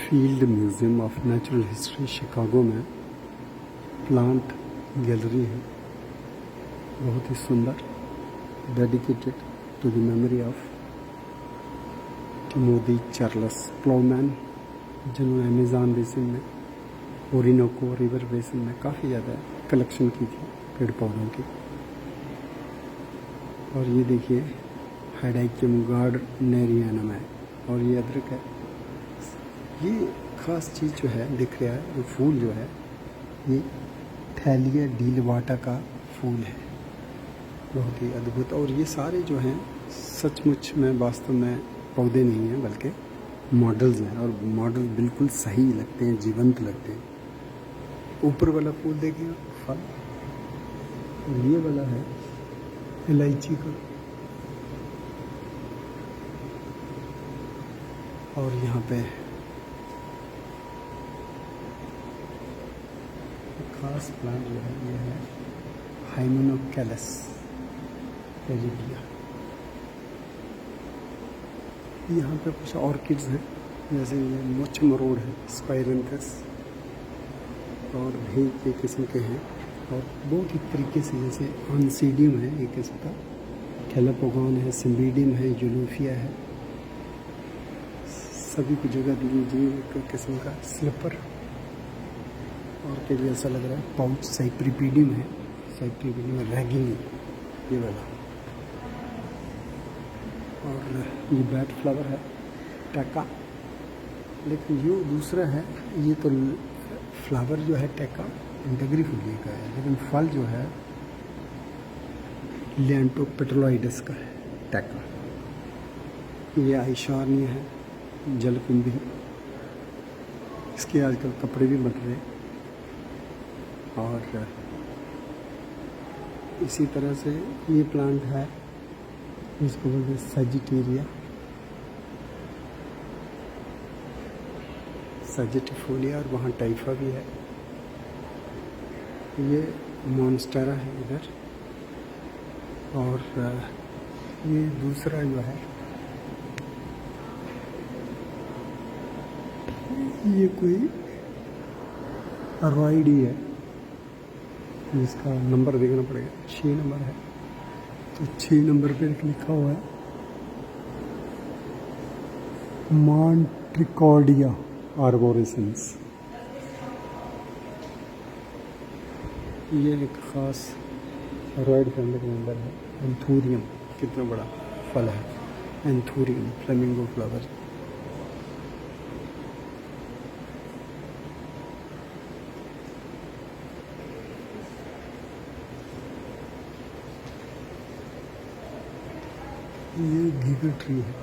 Field Museum of Natural History Chicago में plant gallery है, बहुत ही सुंदर, dedicated to the memory of Timothy Charles Plowman, जिन्होंने अमेज़न बेसिन में, ओरिनोको रिवर बेसिन में काफ़ी ज़्यादा कलेक्शन की थी पेड़ पौधों की। और ये देखिए हाइडाइकियम गार्डनेरियनम है, और ये अदरक है। ये ख़ास चीज़ जो है दिख रहा है, जो फूल जो है ये थैलिया डीलवाटा का फूल है, बहुत ही अद्भुत। और ये सारे जो हैं सचमुच में वास्तव में पौधे नहीं हैं बल्कि मॉडल्स हैं, और मॉडल बिल्कुल सही लगते हैं, जीवंत लगते हैं। ऊपर वाला फूल देखिए फल, और ये वाला है इलायची का, और यहाँ पे खास प्लांट जो है ये है हाइमेनोकैलस एरिडिया। यहाँ पे कुछ ऑर्किड्स हैं, जैसे ये मुछ मरोड़ है, स्पाइरेंथस, और भी एक किस्म के हैं, और बहुत ही तरीके से, जैसे ऑनसीडियम है एक किस्म का, कैलापोगॉन है, सिम्बीडियम है, यूलोफिया है, सभी की जगह दीजिए एक किस्म का स्लिपर, और के लिए ऐसा लग रहा है पाउच साइप्रिपीडियम है, साइप्रिपीडियम रैगिंग ये वाला, और ये बैट फ्लावर है टैका, लेकिन ये दूसरा है, ये तो फ्लावर जो है टैका इंटेग्री फुली का है, लेकिन फल जो है लिएंटोपेट्रोलाइडस का है टैका। ये आइशार्निया है, जलकुंभी, इसके आजकल कपड़े भी बन रहे हैं। और इसी तरह से ये प्लांट है, इसको बोलते हैं सजिटेरिया, सजिटिफोलिया, और वहाँ टाइफा भी है। ये मॉन्स्टेरा है इधर, और ये दूसरा जो है ये कोई रॉइडी है, इसका नंबर देखना पड़ेगा, 6 नंबर है, तो 6 नंबर पे लिखा हुआ है मॉन्ट्रिकॉर्डिया आर्बोरेसेंस। ये एक ख़ास रॉयड फैमिली का मेंबर है, एंथूरियम, कितना बड़ा फल है एंथूरियम, फ्लेमिंगो फ्लावर। ये गीगर ट्री है,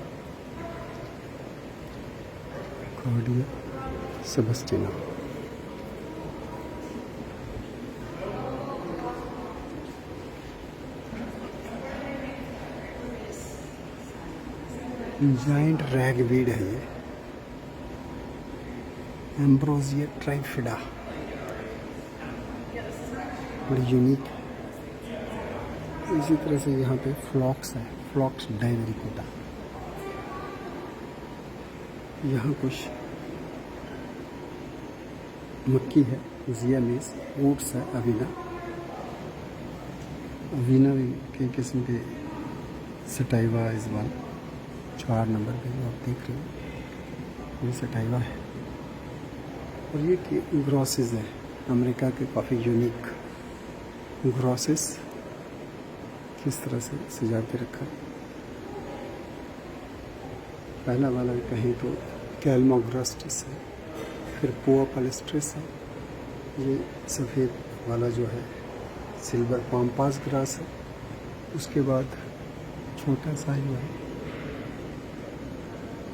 कार्डिया सेबस्टिना। जाइंट रैगवीड है ये, एम्ब्रोसिया ट्राइफिडा, बड़ी यूनिक। इसी तरह से यहाँ पे फ्लॉक्स है, फ्लॉक्स डाइवेरिकोटा। यहाँ कुछ मक्की है, जियालीस, ओट्स है, अवीना, अवीना भी कई किस्म के, सटाइवा इस बार 4 नंबर पे जो आप देख रहे हो ये सटाइवा है। और ये ग्रॉसेस है, अमेरिका के काफ़ी यूनिक ग्रॉसेस, किस तरह से सजा के रखा है। पहला वाला कहीं तो कैल्मोग्रास्टिस है, फिर पोआ पैलेस्ट्रिस है, ये सफ़ेद वाला जो है सिल्वर पाम्पास ग्रास है, उसके बाद छोटा सा जो है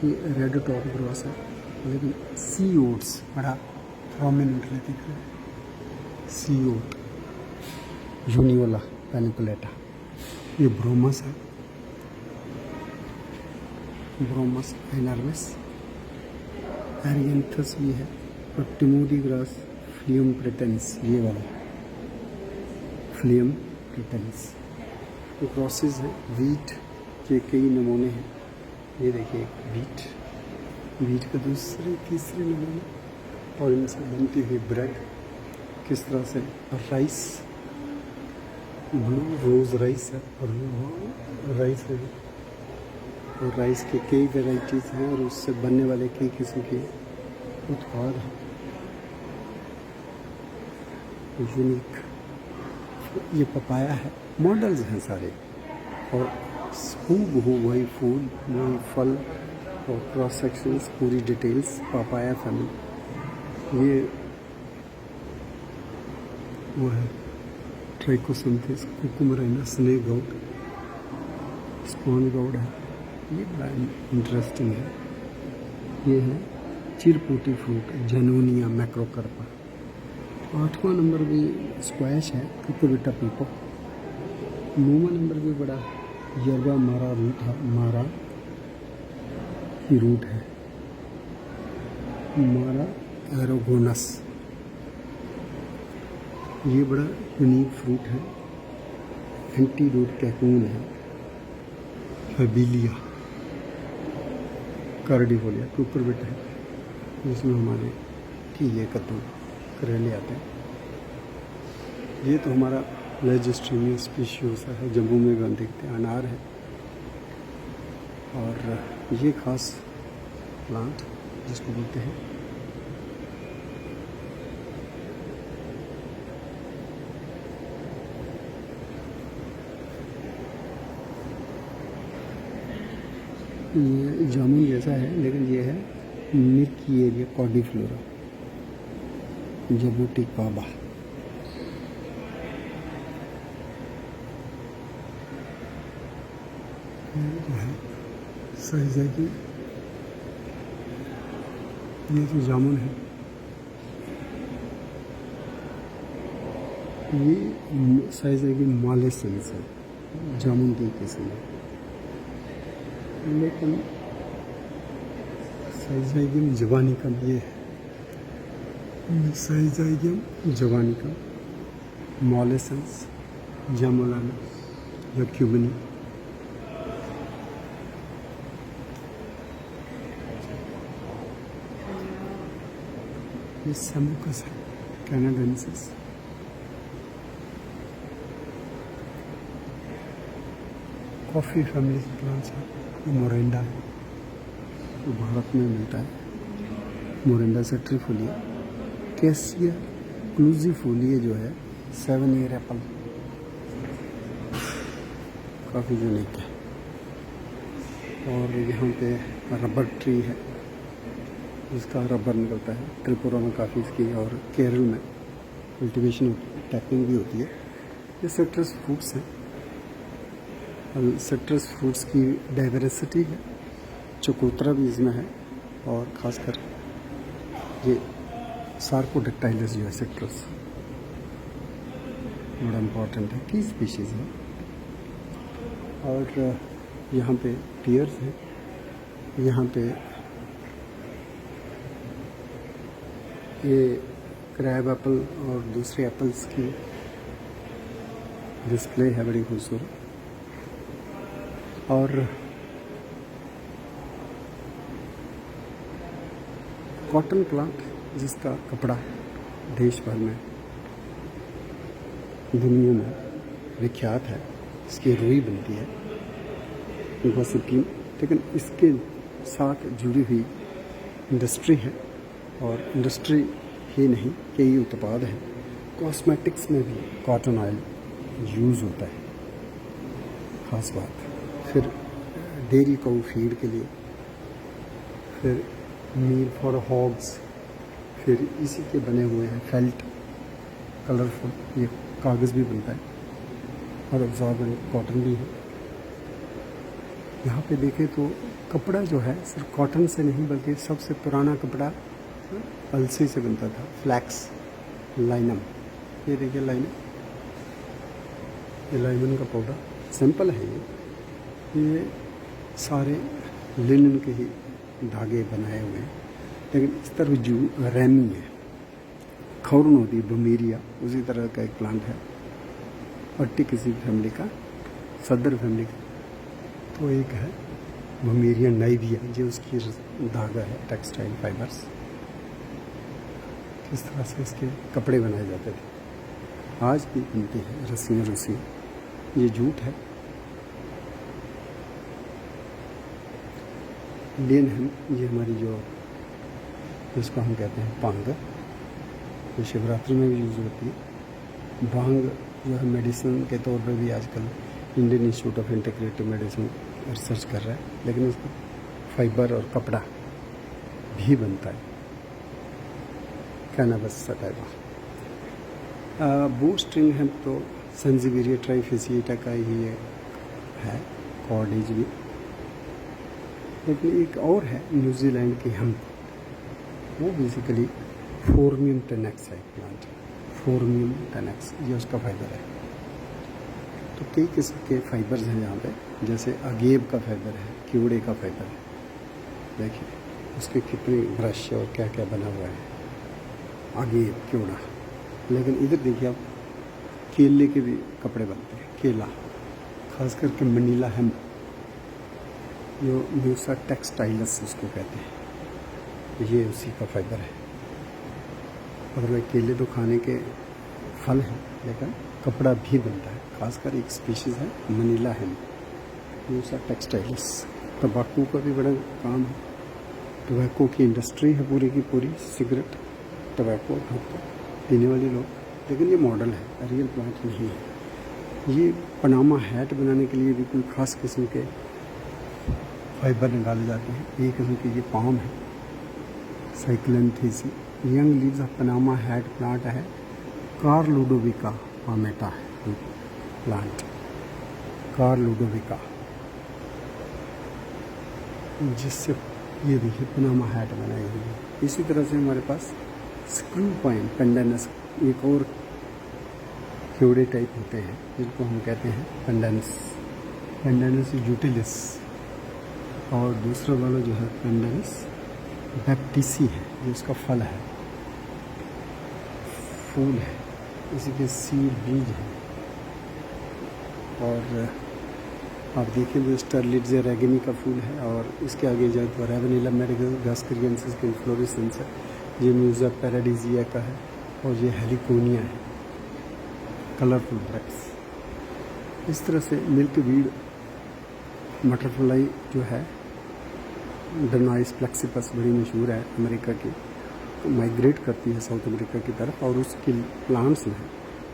ये रेड टॉप ग्रास है, लेकिन सी ओट्स बड़ा प्रोमिनेंटली दिख रहा है, सी ओट यूनियोला पैनिकुलेटा। ये ब्रोमस है, ब्रोमस एनर्मिस, एरियंथस भी है, और टिमोथी ग्रास फ्लियम प्रेटेंस, ये वाला फ्लियम प्रेटेंस। क्रॉसेस है, वीट के कई नमूने हैं, ये देखिए वीट, वीट का दूसरे तीसरे नंबर में, और इनसे बनती हुई ब्रेड किस तरह से, राइस, ब्लू रोज़ राइस है, और राइस है, और राइस के कई वेराइटीज़ हैं और उससे बनने वाले कई किस्म के उत्पाद हैं यूनिक। ये पपाया है, मॉडल्स हैं सारे, और हूबहू वही फूल वही फल और क्रॉस सेक्शंस पूरी डिटेल्स पपाया फैमिली। ये वो है ट्राइकोसिंथेसिस कुकुमरेना स्नेक गाउड, स्पॉन्ज गाउड है, ये बड़ा इंटरेस्टिंग है। ये है चिरपोटी फ्रूट जेनोनिया मैक्रोकर्पा। 8वां नंबर भी स्क्वैश है, कुकुबिटा पीपो। 9वां नंबर भी बड़ा यरबा मारा रूट है, मारा की रूट है, मारा एरोगोनस। ये बड़ा यूनिक फ्रूट है, एंटीडोट कैकून है, फेबिलिया कार्डिफोलिया कुकुरबिट है, जिसमें हमारे कीले कद्दू करेले आते हैं। ये तो हमारा लेजिस्ट्रीमिया स्पीशियोसा है, जम्मू में भी हम देखते हैं, अनार है। और ये खास प्लांट जिसको बोलते हैं ये जामुन जैसा है, लेकिन ये है मिल्की एरिया कॉर्डिफ्लोरा जबूटी काबा। जो है साइज है कि ये तो जामुन है, ये साइज है कि मालेसेंस है, जामुन की किस्म है, लेकिन साइज है कि जवानी का ये है, साइज है कि जवानी का मालेसेंस जामुलाना या क्यूबनी। ये समुकस है, कैनाडेंसिस। कॉफ़ी फैमिली के प्लांट्स है। ये मोरिंडा है, तो भारत में मिलता है, मोरिंडा सेट्रीफोलिया। कैसिया क्लूजिफोलिया जो है 7 ईयर एप्पल, काफ़ी यूनिक है। और यहाँ पे रबर ट्री है, जिसका रबर निकलता है, त्रिपुरा में काफ़ी इसकी, और केरल में कल्टीवेशन टैपिंग भी होती है। ये सिट्रस फ्रूट्स हैं, सिट्रस फ्रूट्स की डाइवर्सिटी है, चकोतरा भी इसमें है, और ख़ासकर ये सार्कोडेक्टाइलस जो है सिट्रस बड़ा इम्पॉर्टेंट है, की स्पीशीज़ है। और यहाँ पे पियर्स हैं, यहाँ पे ये क्रैब एप्पल और दूसरे एप्पल्स की डिस्प्ले है, बड़ी खूबसूरत। और कॉटन प्लांट, जिसका कपड़ा देश भर में दुनिया में विख्यात है, इसकी रुई बनती है गोसिपी, लेकिन इसके साथ जुड़ी हुई इंडस्ट्री है, और इंडस्ट्री ही नहीं, कई उत्पाद हैं। कॉस्मेटिक्स में भी कॉटन ऑयल यूज़ होता है, ख़ास बात। फिर डेयरी काऊ फीड के लिए, फिर मील फॉर हॉग्स, फिर इसी के बने हुए हैं फेल्ट, कलरफुल, ये कागज़ भी बनता है, और एब्जॉर्बेंट कॉटन भी है। यहाँ पे देखें तो कपड़ा जो है सिर्फ कॉटन से नहीं, बल्कि सबसे पुराना कपड़ा अलसी से बनता था, फ्लैक्स, लाइनम। ये देखिए लाइनम, ये लाइनम का पाउडर, सिंपल है ये सारे लिनन के ही धागे बनाए हुए हैं। लेकिन इस तरह जो रैमी है, खौरन होती है, बमीरिया, उसी तरह का एक प्लांट है, पट्टी किसी फैमिली का, सदर फैमिली का। तो एक है भमीरियन नाइविया जो उसकी धागा है, टेक्सटाइल फाइबर्स। इस तरह से इसके कपड़े बनाए जाते थे, आज भी बनते हैं रस्सियाँ रस्सी। ये जूट है। इंडियन हेम्प, ये हमारी जो जिसको हम कहते हैं भांग, जो शिवरात्रि में भी यूज़ होती है। भांग जो है मेडिसिन के तौर पे भी आजकल Indian institute of integrative medicine research कर रहा है, लेकिन उसका फाइबर और कपड़ा भी बनता है। कैनाबस सटाइवा। बू स्ट्रिंग हेम्प तो सेंजिवेरिया ट्राइफेसिएटा का ही है, कॉर्डेज भी। लेकिन एक और है न्यूजीलैंड की हेम्प, वो बेसिकली फोर्मियम टेनेक्स है प्लांट। फोर्मियम टेनेक्स ये उसका फाइबर है। तो कई किस्म के फाइबर्स हैं यहाँ पे, जैसे अगेब का फाइबर है, कीड़े का फाइबर है। देखिए उसके कितने ब्रश और क्या क्या बना हुआ है, अगेब कीड़ा। लेकिन इधर देखिए आप, केले के भी कपड़े बनते हैं, केला, खास करके मनीला हेम्प, जो म्यूसा टेक्सटाइलस उसको कहते हैं, ये उसी का फाइबर है। और वह केले तो खाने के फल हैं, लेकिन कपड़ा भी बनता है। खासकर एक स्पीशीज़ है मनीला हेम्प, म्यूसा टेक्सटाइलस। तंबाकू का भी बड़ा काम है, टोबैको की इंडस्ट्री है पूरी की पूरी, सिगरेट, टोबैको पीने वाले लोग। लेकिन ये मॉडल है, रियल प्लांट नहीं है। ये पनामा हैट बनाने के लिए भी कोई खास किस्म के फाइबर निकाले जाते हैं। एक किस्म की ये पाम है, Cyclanthaceae. Young leaves of Panama hat plant है, कार लुडोविका पामेटा है प्लांट, कार लुडोविका, जिससे ये देखिए पनामा हैट बनाई हुई है। इसी तरह से हमारे पास स्क्रू पाइन पेंडेनस, एक और कीड़े टाइप होते हैं जिनको हम कहते हैं पेंडेनस, पेंडेनस यूटिलिस। और दूसरा वाला जो है पेंडेनस बैप्टिसी है, जो इसका फल है, फूल है, इसी के सीड बीज है। और आप देखें तो स्टरलिट्स या रेगेमी का फूल है, और इसके आगे जाए तो रेवेनिला मेडागास्करियंसिस की इन्फ्लोरेसेंस है, ये म्यूजा पैराडीजिया का है, और ये हेलिकोनिया है, कलरफुल ब्रेक्स। इस तरह से मिल्क वीड, बटरफ्लाई जो है डनाइस फ्लेक्सिपस बड़ी मशहूर है अमेरिका की, तो माइग्रेट करती है साउथ अमेरिका की तरफ। और उसके प्लांट्स हैं,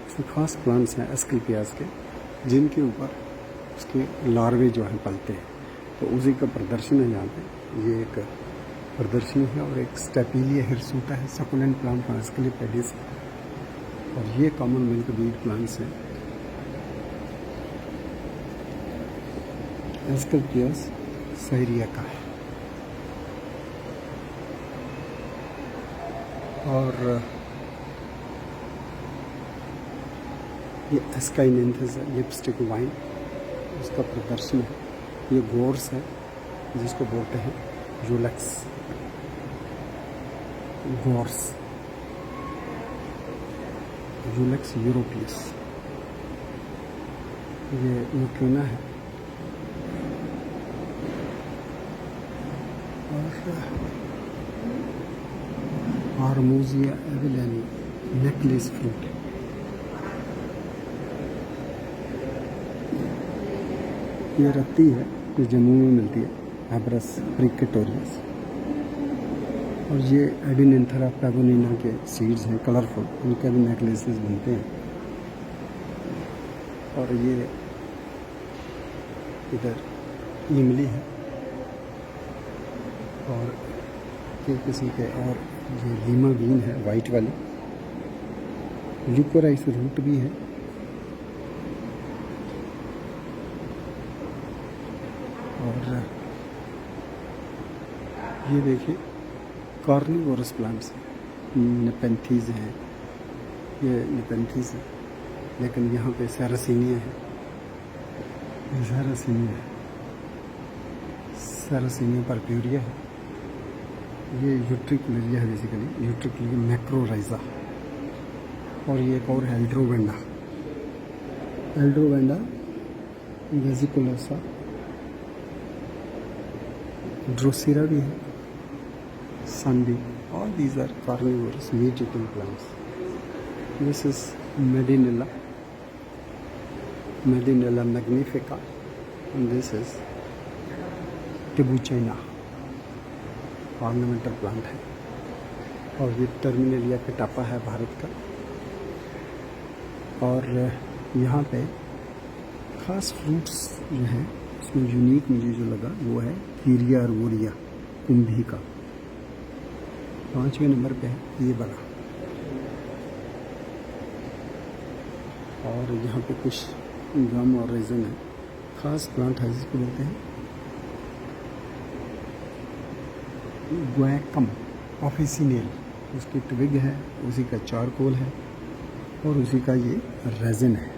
उसमें खास प्लांट्स हैं एस्कलेपियास के, जिनके ऊपर उसके लार्वे जो हैं पलते हैं। तो उसी का प्रदर्शन है यहाँ पे। ये एक प्रदर्शनी है। और एक स्टेपिलिया हिरसुटा है, सकुलेंट प्लांट फ्रॉम एस्कलेपियास। और ये कॉमन मिल्क वीड प्लांट्स हैं, एस्कलेपियास साइरिया का है। और ये एस्काइनेंथस है, लिपस्टिक वाइन, उसका प्रदर्शन है। ये गोर्स है, जिसको बोलते हैं यूलेक्स गोर्स, यूलेक्स यूरोपियस। ये यूक्यूना है। और आर्मोजिया एविलानी नेकलेस फ्रूट है। ये रत्ती है जो जम्मू में मिलती है, एब्रस प्रिकेटोरियस। और ये एडिनेंथरा पैगोनिना के सीड्स हैं, कलरफुल, उनके भी नेकलेसेस बनते हैं। और ये इधर इमली है, और एक किस्म के, और ये लीमा बीन है वाइट वाली, लिकोराइस रूट भी है। और ये देखिए कार्निवोरस प्लांट्स हैं, नेपेंथीज हैं, ये नेपेंथीज है। लेकिन यहाँ पे सैरासिनिया है, ये सैरासिनिया है, सैरासिनिया परप्यूरिया है। ये यूट्रिकुलरिया है, बेसिकली यूट्रिकुलरिया मैक्रोराइजा। और ये एक और है एल्ड्रोवेंडा, एल्ड्रोवेंडा वेजिकुलोसा ड्रोसेरा भी है, sunbeam. All these are carnivorous meat-eating plants. This is Medinella magnifica, and this is Tibuchina, ornamental plant है. और ये टर्मिनेलिया कैटापा है भारत का. और यहाँ पे खास फ्रूट्स जो हैं उसमें यूनिक मुझे जो लगा वो है कीरिया अर्बोरिया कुंभी का. 5वें नंबर पे है ये बड़ा. और यहाँ पे कुछ गम और रेजन है. खास प्लांट है जिसको बोलते हैं ग्वैकम ऑफिसिनेल. उसकी ट्विग है, उसी का चारकोल है और उसी का ये रेजन है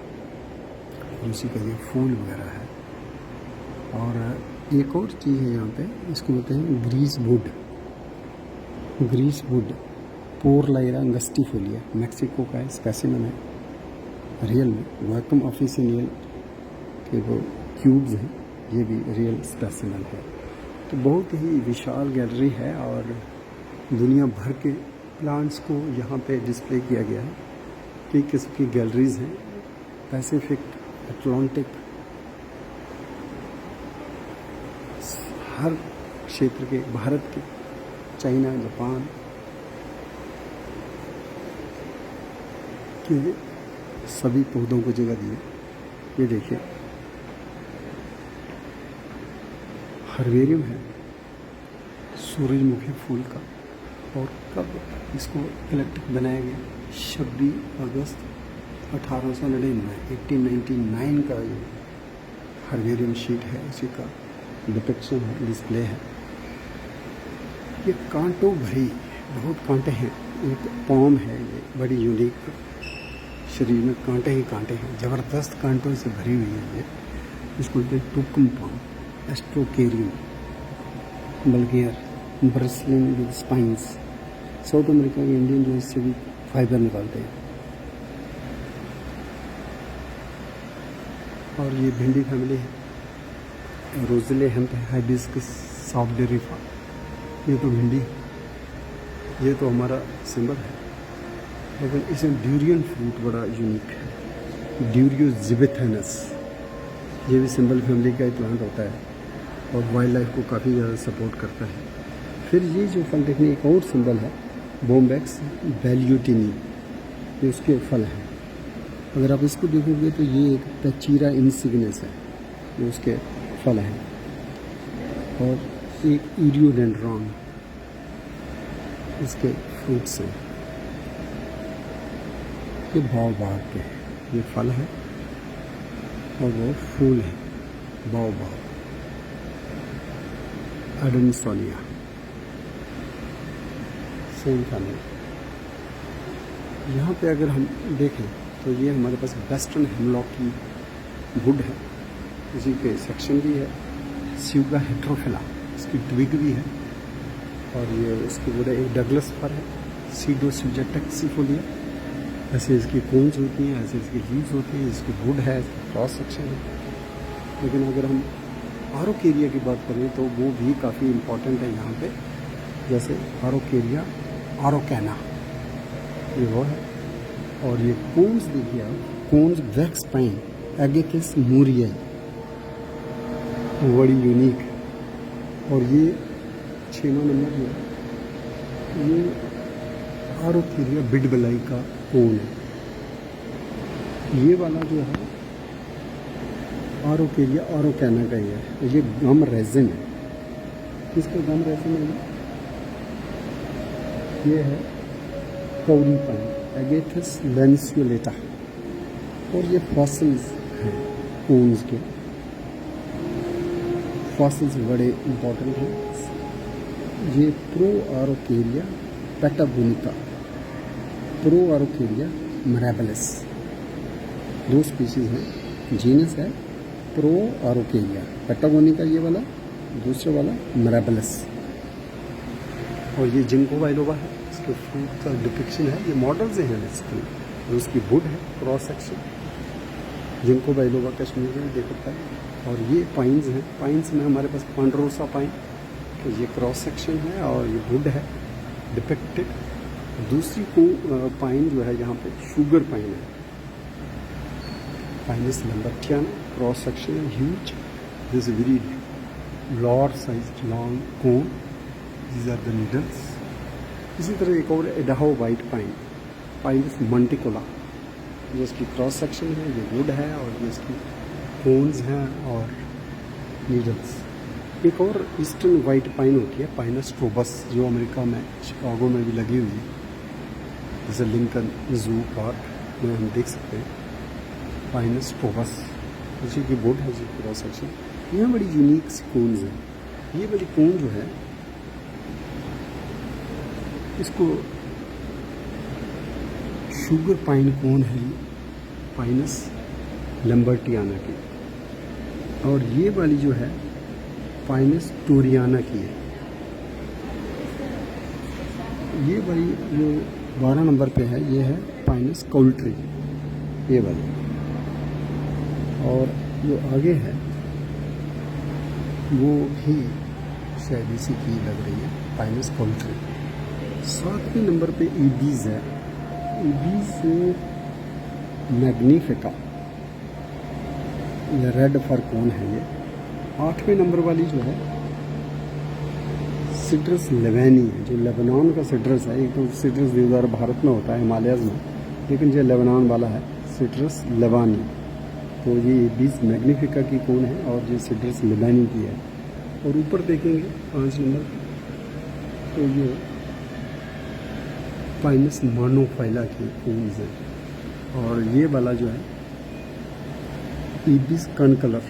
और उसी का ये फूल वगैरह है. और एक और चीज़ है यहाँ पे, इसको बोलते हैं ग्रीस वुड पोरलाइरा अंगस्टिफोलिया. मैक्सिको का स्पेसिमन है. रियल में ग्वैकम ऑफिसिनियल के वो क्यूब्स हैं, ये भी रियल स्पेसिमन है. तो बहुत ही विशाल गैलरी है और दुनिया भर के प्लांट्स को यहाँ पे डिस्प्ले किया गया है. कई किस्म की गैलरीज हैं, पैसिफिक, अटलांटिक, हर क्षेत्र के, भारत के, चाइना, जापान के सभी पौधों को जगह दी है. ये देखिए हर्बेरियम है सूरजमुखी फूल का. और कब इसको कलेक्ट बनाया गया? 26 अगस्त 1899 1899 का ये हर्बेरियम शीट है. उसी का डिपिक्शन है, डिस्प्ले है. ये कांटों भरी, बहुत कांटे हैं. एक पॉम है, ये बड़ी यूनिक, शरीर में कांटे ही कांटे हैं, ज़बरदस्त कांटों से भरी हुई है. ये इसको बोलते हैं टुकम पॉम, एस्ट्रोकेरियम बल्गेयर, ब्रिसलिंग विद स्पाइंस. साउथ अमेरिका के इंडियन जो इससे भी फाइबर निकालते हैं. और ये भिंडी फैमिली है. रोजले हेम्प है, हाइबिस्कस सॉफ्टडेरिफा. ये तो भिंडी है, ये तो हमारा सिंबल है. लेकिन इसमें ड्यूरियन फ्रूट बड़ा यूनिक है, ड्यूरियो जिबिथेनस. ये भी सिंबल फैमिली का ही प्लांट होता है और वाइल्ड लाइफ को काफ़ी ज़्यादा सपोर्ट करता है. फिर ये जो फल देखने एक और सिंबल है बोम्बैक्स बैल्यूटिनी, ये उसके फल हैं. अगर आप इसको देखोगे तो ये एक पैचीरा इंसिग्नेस है, ये उसके फल हैं. और एक इरियोडेंड्रॉन, इसके फ्रूट्स हैं. ये बाओबाब के हैं, ये फल है और वो फूल है. Baobab Adansonia same family. यहाँ पे अगर हम देखें तो ये हमारे पास वेस्टर्न हेमलॉक की वुड है, इसी के सेक्शन भी है. स्यूगा हेट्रोफिला, इसकी ट्विग भी है. और ये इसकी वुड है. एक डगलस फर है, सीडोसिजा टेक्सिफोलिया. ऐसे इसकी कोन्स होती हैं, ऐसे इसकी लीव्स होती हैं. इसकी वुड है, क्रॉस सेक्शन है. लेकिन अगर हम आरोकेरिया की बात करें तो वो भी काफ़ी इम्पोर्टेंट है यहाँ पे. जैसे आरोकेरिया आरोकैना, ये वो है. और ये कोन्स देखिए आप, कोन्स वैक्स पाइन एगेथिस मूरियाई, बड़ी यूनिक. और ये 6वां नंबर जो है ये आरोकेरिया बिडबलाई का कोन है. ये वाला जो है आरोकेरिया आरोकैना का ही है. ये गम रेजिन है. किसका गम रेजिन है? ये है कौरी पाइन एगेथिस लेंसुलेटा. और ये फॉसिल्स हैं, कोन्स के फॉसिल्स बड़े इम्पोर्टेंट हैं. ये प्रो आरोकेरिया पेटागोनिका, प्रो आरोकेरिया मिराबिलिस, 2 स्पीशीज हैं. जीनस है प्रो आरोकेरिया पेटागोनिका ये वाला, दूसरा वाला मिराबिलिस. और ये जिंको बाइलोबा है, इसके फ्रूट का डिपिक्शन है. ये मॉडल्स हैं इसके. और उसकी वुड है, cross section. Ginkgo biloba Kashmir में भी देख सकता है. और ये पाइन्स हैं. पाइन्स में हमारे पास पांडरोसा पाइन, तो ये क्रॉस सेक्शन है और ये वुड है डिपिक्टेड। दूसरी को पाइन जो है यहाँ पे शुगर पाइन है, पाइनस लम्बर्टियाना। क्रॉस सेक्शन है huge, this very large size long cone, these are the needles. इसी तरह एक और Idaho white pine, Pinus monticola, जो इसकी क्रॉस सेक्शन है, ये वुड है और ये इसकी कोन्स हैं और नीडल्स। एक और ईस्टर्न वाइट पाइन होती है, पाइनस स्ट्रोबस, जो अमेरिका में शिकागो में भी लगी हुई है, जैसे लिंकन जू पार्क में हम देख सकते हैं। पाइनस स्ट्रोबस उसी की वुड है, जी क्रॉस सेक्शन। यहाँ बड़ी यूनिक सी कोन्स हैं। ये वाली कोन जो है इसको शुगर पाइन कोन है, ये पाइनस लम्बर्टियाना की। और ये वाली जो है पाइनस टोरियाना की है। ये वाली जो 12 नंबर पे है ये है पाइनस कौल्ट्री, ये वाली। और जो आगे है वो भी शायद इसी की लग रही है, पाइनस कौल्ट्री। 7वें नंबर पे ईबीज है, ईबीज मैग्निफिका, ये रेड फर कोन है ये। 8वें नंबर वाली जो है सिट्रस लेवानी है, जो लेबनान का सिट्रस है। एक तो सिट्रस देवदार भारत में होता है, हिमालयज़ में, लेकिन जो लेबनान वाला है सिट्रस लेवानी। तो ये बीस मैग्निफिका की कोन है और ये सिट्रस लेवानी की है। और ऊपर देखेंगे 5 नंबर, तो ये पाइनस मोनोफाइला की कोन्स है। और ये वाला जो है ईबिस कन कलर,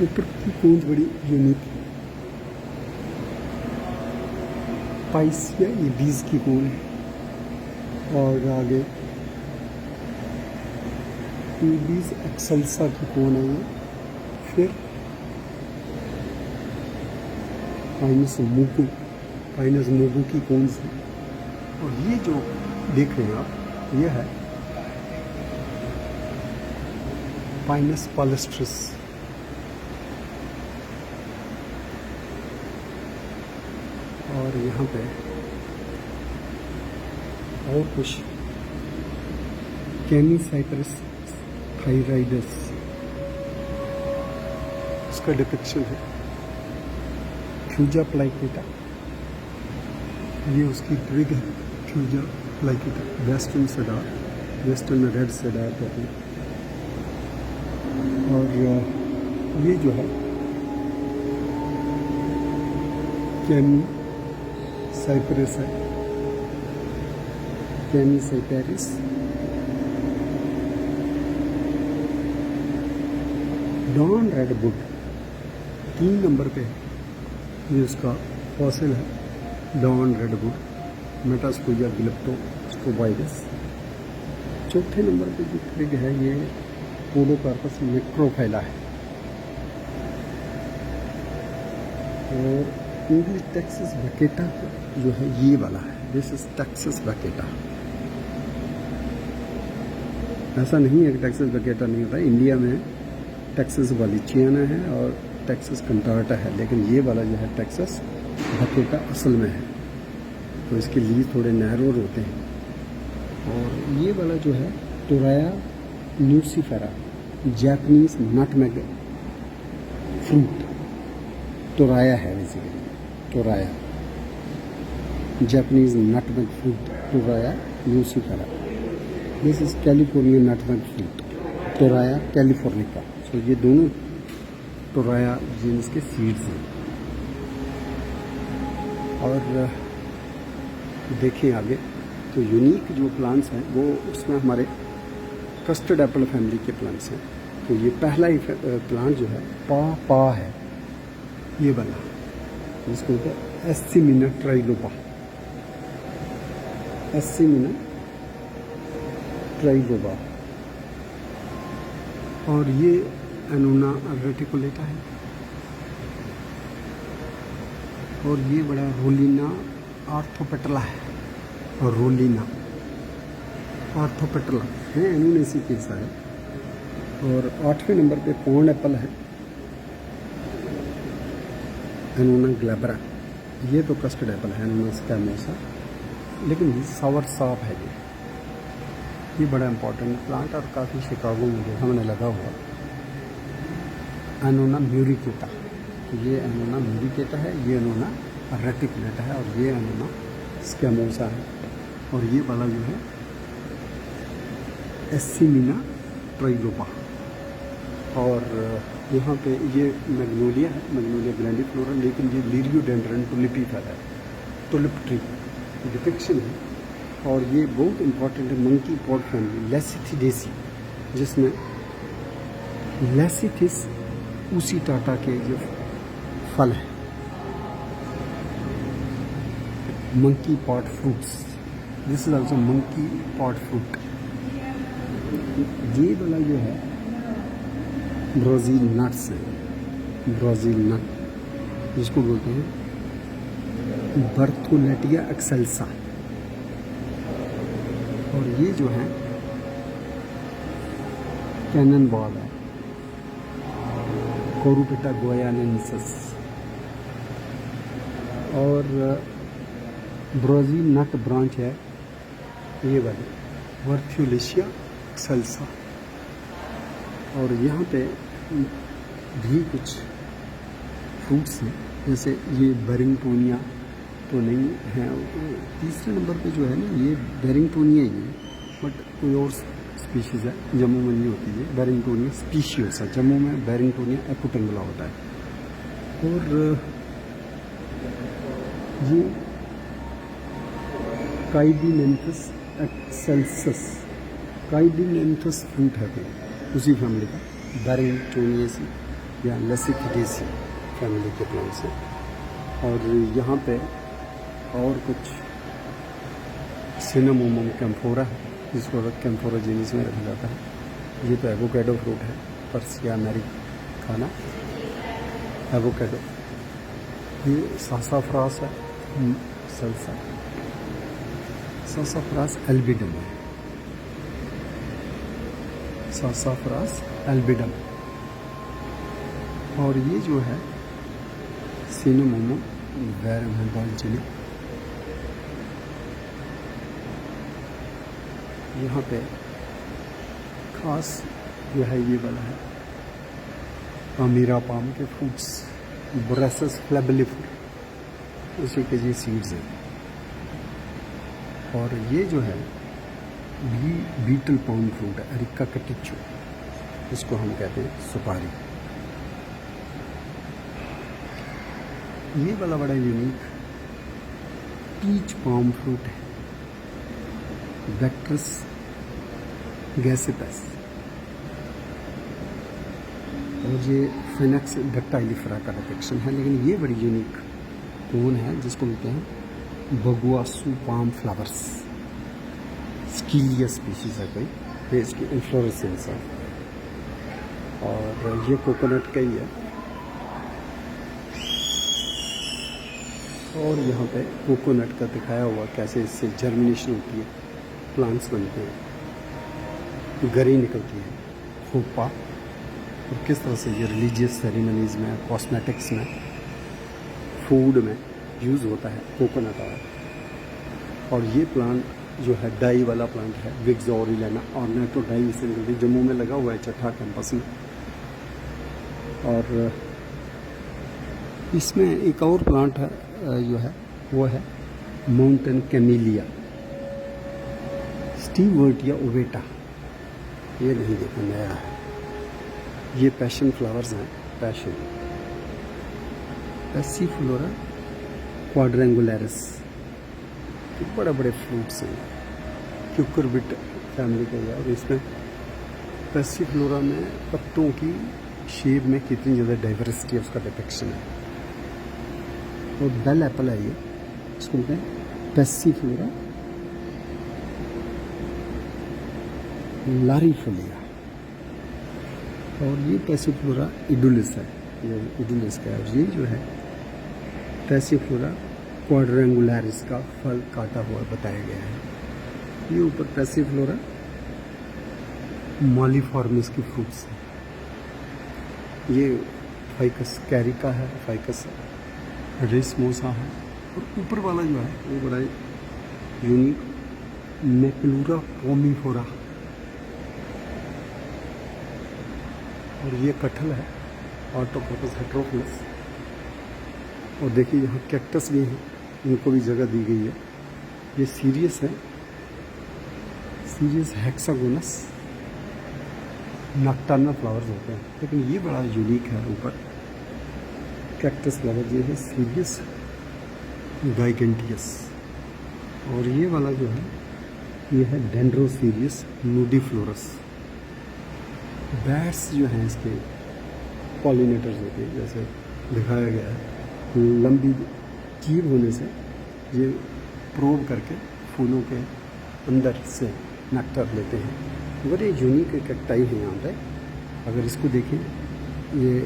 ऊपर की कोन्स बड़ी यूनिक है। पाइसिया ईबिस की कोन है। और आगे ईबिस एक्सेल्सा की कोन है ये। फिर पाइनस मुगु की कोन्स है। और ये जो देख रहे हैं आप, ये है पाइनस पालेस्ट्रिस। और यहाँ पे और कुछ कैमीसाइप्रस थायराइडस, इसका डिपिक्शन है। फ्यूजा प्लाइकेटा, ये उसकी ट्रिग है, Thuja plicata. Western cedar, western red cedar कहते हैं। और ये जो है कैमी साइप्रस है, Chamaecyparis. Dawn redwood 3 number पे है, ये उसका फॉसिल है। Dawn redwood Metasequoia glyptostroboides. 4थे नंबर पे जो ट्रिग है ये पोडोकार्पस मैक्रोफाइला है। और इंग्लिश टेक्सास वैकेटा जो है ये वाला है, दिस इज टेक्सास वैकेटा। ऐसा नहीं है कि टेक्सास वैकेटा नहीं होता, इंडिया में टेक्सास वालिचियाना है और टेक्सास कंटार्टा है, लेकिन ये वाला जो है टेक्सास वैकेटा असल में है। तो इसके लिए थोड़े नैरोर होते हैं। और ये वाला जो है Torreya nucifera, Japanese nutmeg fruit, Torreya है basically, Torreya Japanese nutmeg fruit, Torreya nucifera. This is California nutmeg fruit, Torreya californica. So ये दोनों टोराया जीन्स के सीड्स हैं। और देखिए आगे तो यूनिक जो प्लांट्स हैं वो उसमें हमारे कस्टर्ड एप्पल फैमिली के प्लांट्स हैं। तो ये पहला ही प्लांट जो है पा है, ये वाला, जिसको कहते हैं एस्सीमिना ट्राइलोपा, एस्सीमिना ट्राइलोपा। और ये एनोना रेटिकुलेटा है। और ये बड़ा रोलिना आर्थोपेटला है, और रोलिना आर्थोपेटला है, एनोनेसी के सारे। और 8वें नंबर पे पॉन्ड एप्पल है। एनोना ग्लैब्रा, ये तो कस्टर्ड एप्पल है, एनोना स्कैमोसा, लेकिन ये सावर साप है। ये बड़ा इंपॉर्टेंट प्लांट और काफ़ी शिकागो में जो हमने लगा हुआ। एनोना म्यूरिकेटा, ये एनोना म्यूरिकेटा है, ये एनोना रेटिकुलेटा है, और ये एनोना स्कैमोसा है। और ये वाला जो है एसिमिना ट्राइलोपा। और यहाँ पे ये मैग्नोलिया है, मैग्नोलिया ग्रैंडिफ्लोरा, लेकिन ये लिरियोडेंड्रन टुलिपी फैला है, टुलिप ट्री डिपिक्शन है। और ये बहुत इंपॉर्टेंट है मंकी पॉड फैमिली लेसिथिडेसी, जिसमें लेसिथिस उसी टाटा के जो फल है, monkey pod fruits, this is also monkey pod fruit. ये वाला जो है ब्राज़ील नट्स है, ब्राज़ील नट जिसको बोलते हैं बर्थोलेटिया एक्सेल्सा। और ये जो है कैनन बॉल है, कोरुपिटा गोयानेंसिस। और ब्राज़ील नट ब्रांच है ये वाली वर्थ्यूलेशिया एक्सेल्सा। और यहाँ पे भी कुछ फ्रूट्स हैं, जैसे ये बेरिंगटोनिया तो नहीं है, तीसरे नंबर पे जो है ना ये बेरिंगटोनिया ही है, बट कोई और स्पीशीज़ है, जम्मू में नहीं होती है। बेरिंगटोनिया स्पीशीज है, जम्मू में बेरिंगटोनिया एपुटेंगुला होता है। और ये काइडिनेंथस एक्सेल्सस, काइडिनेंथस फ्रूट है कोई उसी फैमिली का, बेरिंगटोनिएसी या लेसिथिडेसी फैमिली के प्लांट्स हैं। और यहाँ पे और कुछ सिनेमोमम कैम्फोरा है, जिसको कैम्फोरा जीनस में रखा जाता है। ये तो एवोकेडो फ्रूट है, पर्सिया अमेरिकाना एवोकेडो। ये सासाफ्रास है, सल्सा सासाफ्रास एल्बिडम है, सासाफ्रास एल्बिडम। और ये जो है सिनेमोमम वेरमेंडोल्जिनी। यहाँ पे खास जो है ये वाला है अमीरा पाम के फ्रूट्स, ब्रासियस फ्लेबिलिफर, उसी के ये सीड्स हैं। और ये जो है बीटल पाम फ्रूट है, अरिका कटिचो, इसको हम कहते हैं सुपारी। ये वाला बड़ा यूनिक पीच पाम फ्रूट है, बैक्ट्रस गैसिपस। और ये फिनेक्स डक्टाइलिफरा का डिपिक्शन है, लेकिन ये बड़ी यूनिक कौन है जिसको कहते हैं बगुआसू पाम फ्लावर्स, स्कीलिया स्पीशीज है कोई, ये इसकी इन्फ्लोरेसेंस है। और ये कोकोनट का ही है। और यहाँ पे कोकोनट का दिखाया हुआ कैसे इससे जर्मिनेशन होती है, प्लांट्स बनते हैं, गरी निकलती है, खोपा, और किस तरह से ये रिलीजियस सेरेमनीज़ में, कॉस्मेटिक्स में, फूड में यूज़ होता है कोकोनट ऑयल। और ये प्लांट जो है डाई वाला प्लांट है, विग्स ऑरिलेना, और नेटो डाई इसे निकलती है, जम्मू में लगा हुआ है चट्ठा कैंपस में। और इसमें एक और प्लांट है जो है वो है माउंटेन कैमिलिया, स्टीवर्टिया ओवेटा, ये नहीं देखा नया है। ये पैशन फ्लावर्स हैं, पैशन पैसीफ्लोरा क्वाड्रेंगुलरिस, बड़े बड़े फ्रूट्स हैं, क्यूकरबिट फैमिली का है। और इसमें पैसीफ्लोरा में पत्तों की शेप में कितनी ज़्यादा डाइवर्सिटी है उसका डिपिक्शन है। और बेल एप्पल है ये, इसको कहते हैं पैसीफ्लोरा लारीफोलिया। और ये पैसीफ्लोरा इडुलिस है, ये इडुलिस का है। और ये जो है पैसीफ्लोरा क्वाड्रेंगुलरिस का फल काटा हुआ बताया गया है। ये ऊपर पैसीफ्लोरा मॉलिफॉर्मिस की फ्रूट्स है। ये फाइकस कैरिका है, फाइकस रेसमोसा है। और ऊपर वाला जो है वो बड़ा यूनिक मैक्लूरा पोमीफोरा। और ये कटहल है ऑटोपोटस हेटेरोफिलस। और देखिए यहाँ कैक्टस भी हैं, इनको भी जगह दी गई है। ये सीरियस है, सीरियस हेक्सागोनस नॉकटर्नल फ्लावर्स होते हैं, लेकिन ये बड़ा यूनिक है ऊपर कैक्टस फ्लावर। ये है सीरियस गाइगेंटियस। और ये वाला जो है ये है डेंड्रोसीरियस नूडीफ्लोरस। बैट्स जो हैं इसके पॉलिनेटर्स होते हैं, जैसे दिखाया गया है। लंबी जीभ होने से ये प्रोब करके फूलों के अंदर से नेक्टर लेते हैं। बड़े यूनिक कैक्टाई हैं यहाँ पे। अगर इसको देखें, ये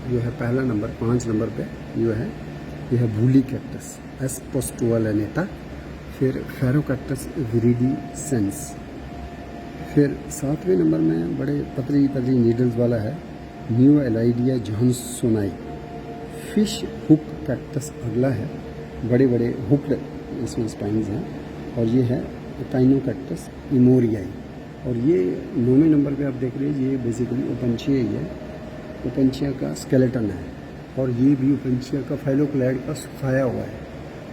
जो है पहला नंबर 5 नंबर पे जो है ये है वूली कैक्टस एस्पोस्टुआ लेनेटा, फिर फेरोकैक्टस विरिडिसेंस, फिर 7वें नंबर में बड़े पतली पतली नीडल्स वाला है न्यू एलाइडिया जॉनसोनाई। फिश हुक कैक्टस अगला है, बड़े बड़े हुक्ड इसमें स्पाइन्स हैं। और ये है टाइनोकैक्टस इमोरियाई। और ये 9वें नंबर पे आप देख रहे हैं, ये बेसिकली ओपनचिया ही है। ओपनचिया का स्केलेटन है और ये भी ओपनचिया का फाइलोक्लैड का सुखाया हुआ है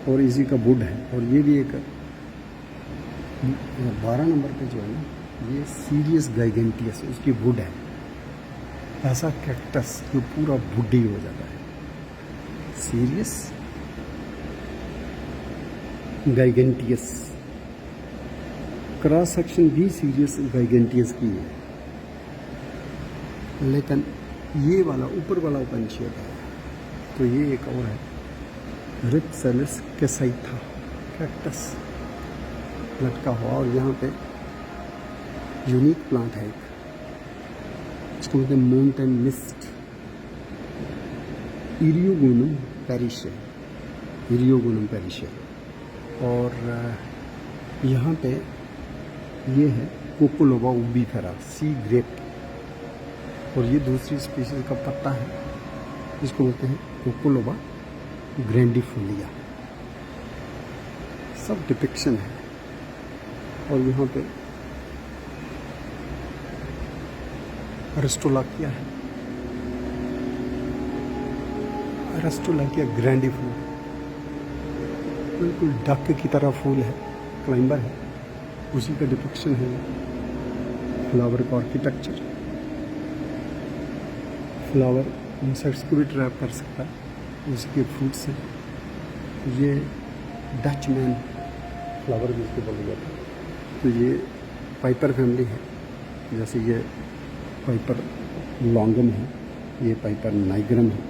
और इसी का वुड है। और ये भी एक 12 नंबर पे जो है ना, ये सीरियस गाइगेंटियस उसकी वुड है। ऐसा कैक्टस जो पूरा वुडी हो जाता है, सीरियस गाइगेंटियस। क्रॉस सेक्शन भी सीरियस गाइगेंटियस की है, लेकिन ये वाला ऊपर वाला ओपनचिया का है। तो ये एक और है रिप्सेलिस कैसाइथा कैक्टस लटका हुआ। और यहाँ पे यूनिक प्लांट है एक, इसको बोलते हैं माउंटेन मिस्ट इरियोगोनम पेरिशे, इरियोगोनम पेरिशे। और यहाँ पे ये है कोकोलोबा उबीफेरा सी ग्रेप। और ये दूसरी स्पीशीज का पत्ता है, इसको बोलते हैं कोकोलोबा ग्रैंडिफोलिया। सब डिपिक्शन है। और यहाँ पे अरिस्टोलाकिया है, अरिस्टोलाकिया ग्रैंडिफोलिया, बिल्कुल डक की तरह फूल है, क्लाइंबर है, उसी का डिपिक्शन है। फ्लावर का आर्किटेक्चर, फ्लावर इंसेक्ट्स को भी ट्रैप कर सकता है उसके फ्रूट से। ये डचमैन फ्लावर भी इसको बोला जाता है। तो ये पाइपर फैमिली है, जैसे ये पाइपर लॉन्गम है, ये पाइपर नाइग्रम है।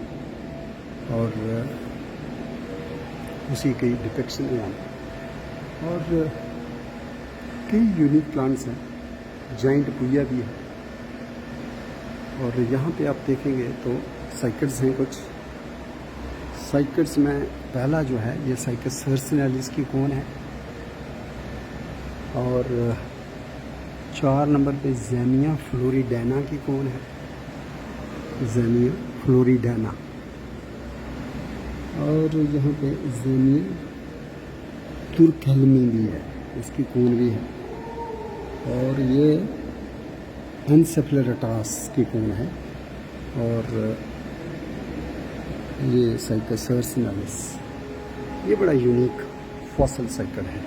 और उसी की डिपिक्शन है यहाँ। और कई यूनिक प्लांट्स हैं, जाइंट पुया भी है। और यहाँ पे आप देखेंगे तो साइकड्स हैं कुछ। साइकड्स में पहला जो है ये साइकस सर्सिनालिस की कौन है। और 4 नंबर पे ज़ेमिया फ्लोरिडेना की कौन है, ज़ेमिया फ्लोरिडेना। और यहाँ पे ज़ेमिया तुर्कहेल्मी भी है, इसकी कौन भी है। और ये एनसेफेलोरेटास की कौन है। और ये साइकस सर्सिनालिस, ये बड़ा यूनिक फॉसिल साइकल है,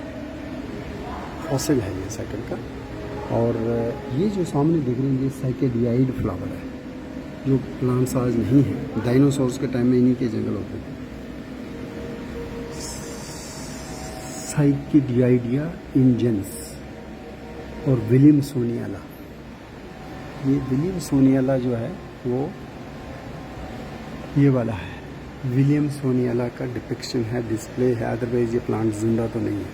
फॉसिल है ये साइकल का। और ये जो सामने देख रहे हैं ये साइकेडियाइड फ्लावर है, जो प्लांट्स आज नहीं है, डायनासोर्स के टाइम में इन्हीं के जंगल होते थे। साइकेडियाइडिया इंजेंस और विलियमसोनियाला। ये विलियमसोनियाला जो है वो ये वाला है, विलियमसोनियाला का डिपिक्शन है, डिस्प्ले है। अदरवाइज ये प्लांट जिंदा तो नहीं है,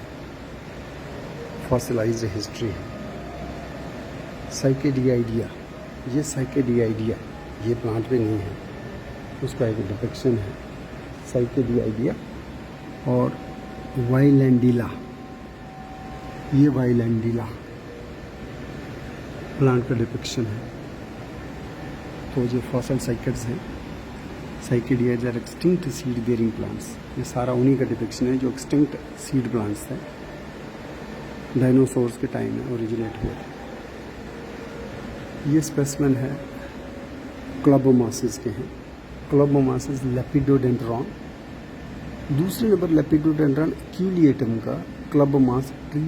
फॉसिलाइज्ड हिस्ट्री है। साइकेडियाइडिया, ये साइकेडियाइडिया ये प्लांट पे नहीं है, उसका एक डिपिक्शन है साइकेडियाइडिया। और वाइलैंडिला, ये वाइलैंडिला प्लांट का डिपिक्शन है। तो ये फॉसिल साइकड्स हैं। Cycadeoids are extinct seed bearing plants. ये सारा उन्हीं का डिपिक्शन है जो एक्सटिंक्ट सीड प्लांट्स थे, डायनासोर्स के टाइम में ओरिजिनेट हुए थे। ये स्पेसिमेन है क्लबोमासिस के हैं। क्लबोमासिस लेपिडोडेंड्रॉन। दूसरे नंबर लेपिडोडेंड्रॉन एक्यूलिएटम का क्लबोमास ट्री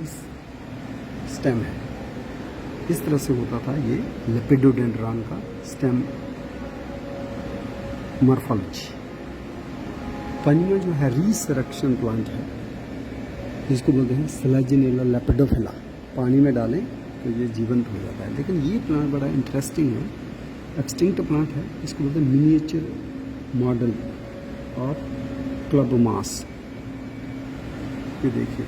स्टेम है। इस तरह से होता था ये लेपिडोडेंड्रॉन का स्टेम मॉर्फोलॉजी। पंजवा जो है रिसरेक्शन प्लांट है, जिसको बोलते हैं सेलेजिनेला लेपिडोफिला। पानी में डालें तो ये जीवंत हो जाता है। लेकिन ये प्लांट बड़ा इंटरेस्टिंग है, एक्सटिंक्ट प्लांट है। इसको बोलते हैं मिनिएचर मॉडल ऑफ क्लबोमास। ये देखिए